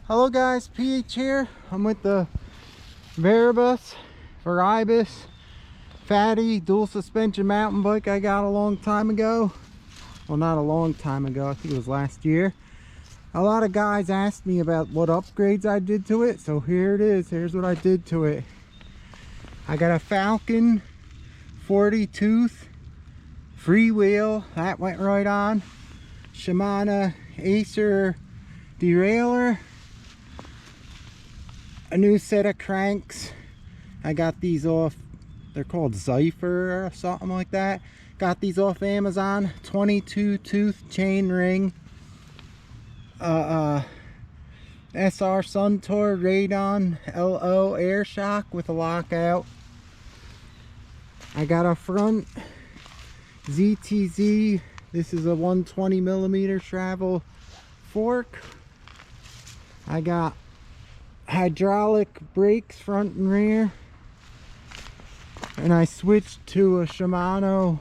Hello guys, PH here. I'm with the Viribus fatty dual suspension mountain bike I got a long time ago. Well, not a long time ago, I think it was last year. A lot of guys asked me about what upgrades I did to it, so here it is. Here's what I did to it. I got a Falcon 40 tooth freewheel, that went right on. Shimano Acer derailleur. A new set of cranks. I got these off, they're called Zypher or something like that. Got these off Amazon. 22 tooth chain ring. SR Suntour Radon LO air shock with a lockout. I got a front ZTZ. This is a 120mm travel fork. I got hydraulic brakes front and rear, and I switched to a Shimano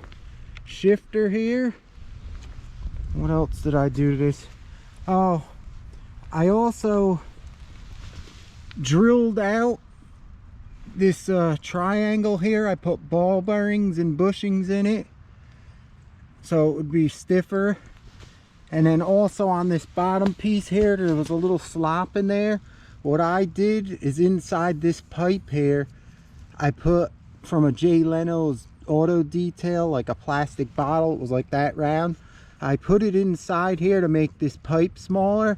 shifter here. What else did I do to this? Oh, I also drilled out this triangle here. I put ball bearings and bushings in it so it would be stiffer. And then also on this bottom piece here, there was a little slop in there. What I did is inside this pipe here, I put from a Jay Leno's auto detail, like a plastic bottle. It was like that round. I put it inside here to make this pipe smaller.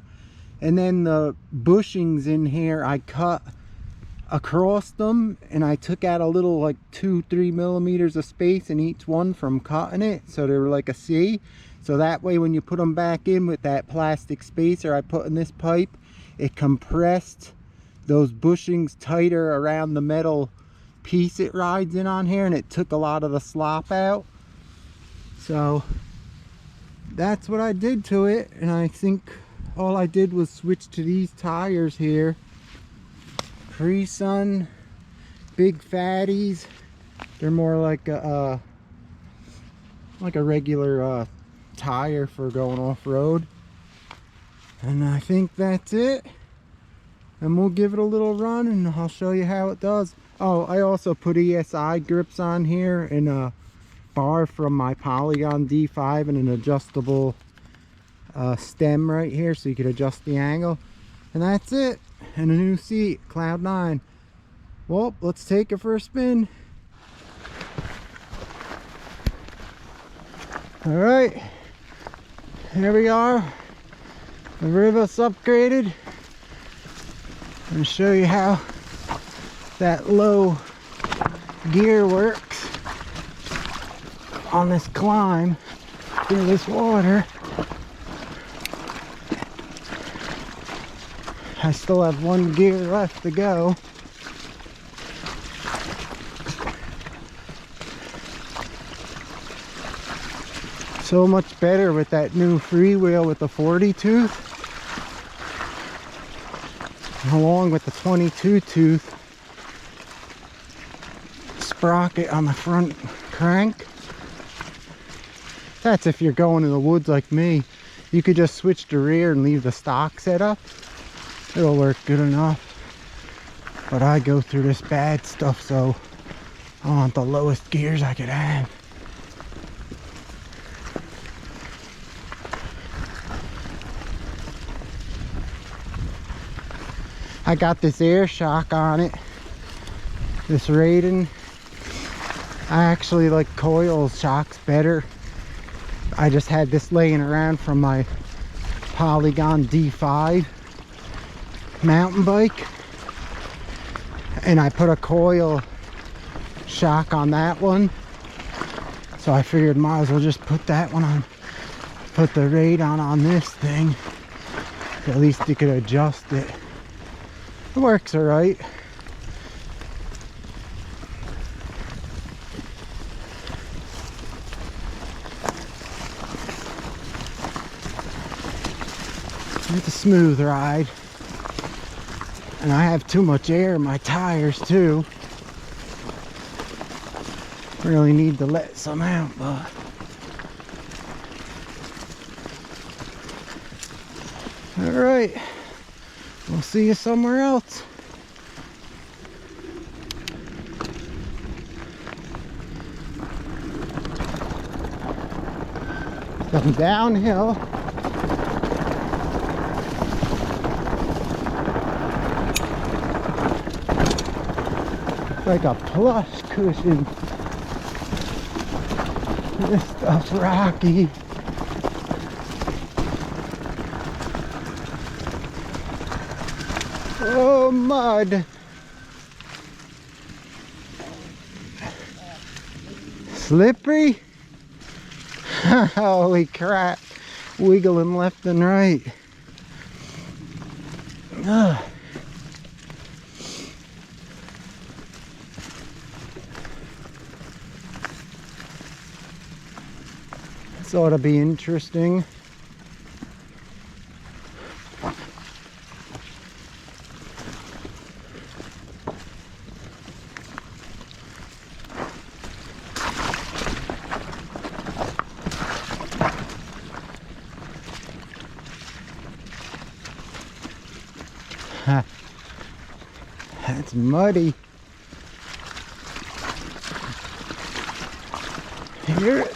And then the bushings in here, I cut across them, and I took out a little like 2-3 millimeters of space in each one from cutting it, so they were like a C. So that way when you put them back in with that plastic spacer I put in this pipe, it compressed those bushings tighter around the metal piece it rides in on here, and it took a lot of the slop out. So that's what I did to it, and I think all I did was switch to these tires here. Pre-Sun big fatties. They're more like a regular tire for going off-road. And I think that's it, and we'll give it a little run and I'll show you how it does. Oh, I also put ESI grips on here and a bar from my Polygon D5 and an adjustable stem right here so you could adjust the angle. And that's it, and a new seat, Cloud 9. Well, let's take it for a spin. All right, here we are. The Viribus upgraded. I'm going to show you how that low gear works on this climb through this water. I still have one gear left to go. So much better with that new freewheel with the 40 tooth. Along with the 22 tooth sprocket on the front crank. That's if you're going in the woods like me. You could just switch to rear and leave the stock setup. It'll work good enough. But I go through this bad stuff, so I want the lowest gears I could have. I got this air shock on it, this Radon. I actually like coil shocks better. I just had this laying around from my Polygon D5 mountain bike, and I put a coil shock on that one, so I figured might as well just put that one on, put the Radon on this thing. At least you could adjust it. It works all right. It's a smooth ride, and I have too much air in my tires too. Really need to let some out, but all right, We'll see you somewhere else. Some downhill. It's like a plush cushion. This stuff's rocky. Oh, mud. Slippery. Holy crap. Wiggling left and right. Ugh. This ought to be interesting. That's muddy. Here.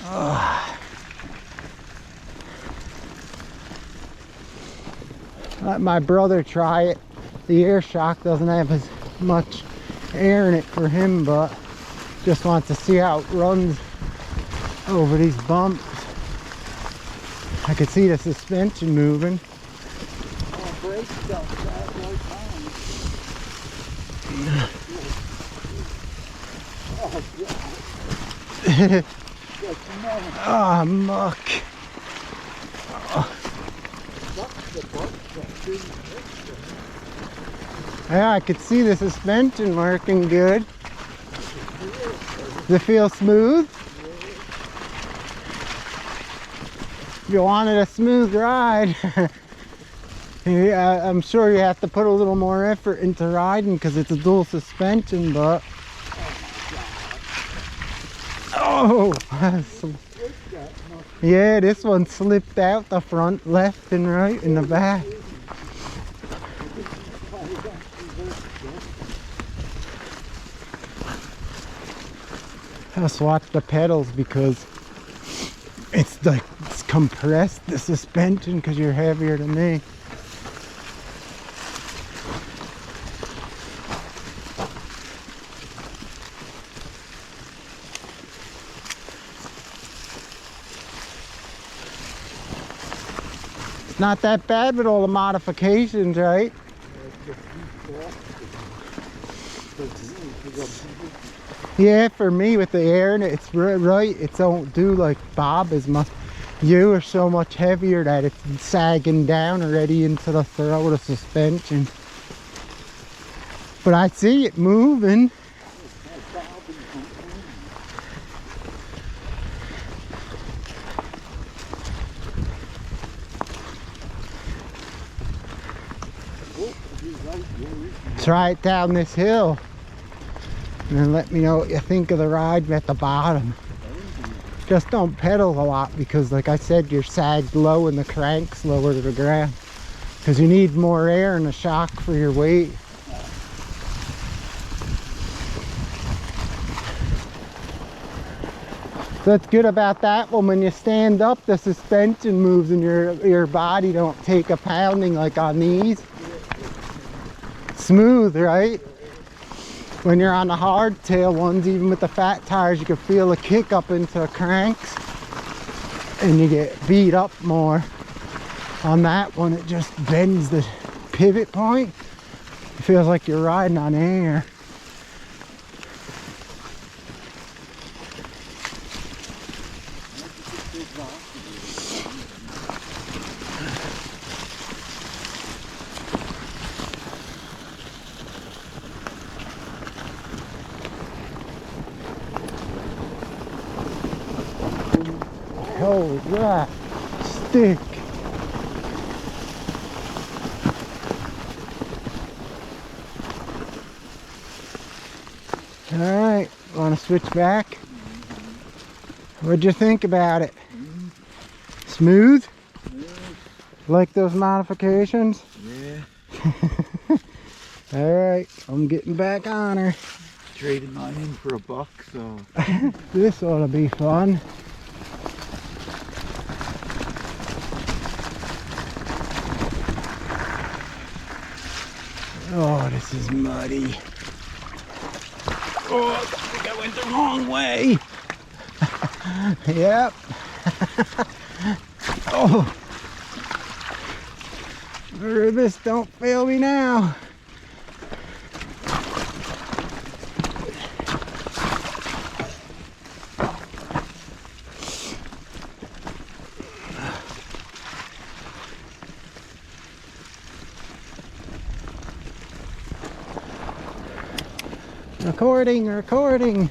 Oh. Let my brother try it. The air shock doesn't have as much air in it for him, but just wants to see how it runs over these bumps. I could see the suspension moving. Oh, muck. Oh. Yeah, I could see the suspension working good. Does it feel smooth? If you wanted a smooth ride, yeah, I'm sure you have to put a little more effort into riding because it's a dual suspension, but oh, yeah, this one slipped out the front, left and right in the back. Just watch the pedals because it's like it's compressed the suspension because you're heavier than me. It's not that bad with all the modifications, right? Yeah, for me with the air in it, it's right. It don't do like bob as much. You are so much heavier that it's sagging down already into the throat of suspension. But I see it moving. Try it down this hill and then let me know what you think of the ride at the bottom. Just don't pedal a lot because like I said, you're sagged low and the crank's lower to the ground because you need more air in the shock for your weight. So what's good about that one, when you stand up the suspension moves and your body don't take a pounding like on these. Smooth, right? When you're on the hardtail ones, even with the fat tires, you can feel a kick up into the cranks and you get beat up more. On that one, it just bends the pivot point. It feels like you're riding on air. Oh, that stick. All right, want to switch back? What'd you think about it? Smooth? Yeah. Like those modifications? Yeah. Alright, I'm getting back on her. Traded mine in for a buck, so. This ought to be fun. Oh, this is muddy. Oh, I think I went the wrong way. Yep. Oh. Viribus, don't fail me now. Recording.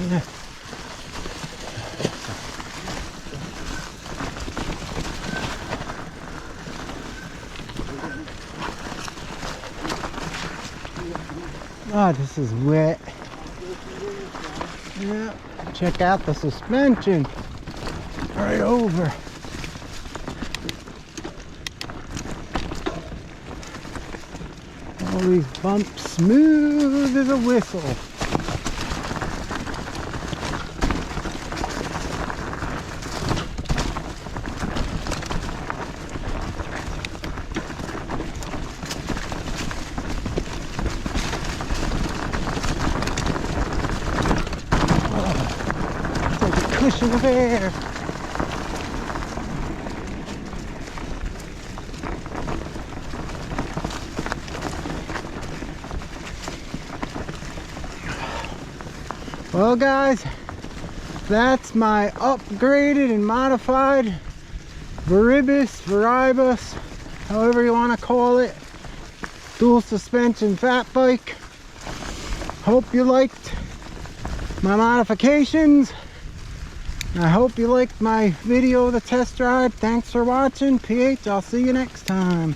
Yeah. Oh, this is wet. Yeah. Check out the suspension. Right over. All these bumps smooth as a whistle. Oh, it's like a cushion of air. Well guys, that's my upgraded and modified Viribus, however you want to call it, dual suspension fat bike. Hope you liked my modifications. I hope you liked my video of the test ride. Thanks for watching. PH, I'll see you next time.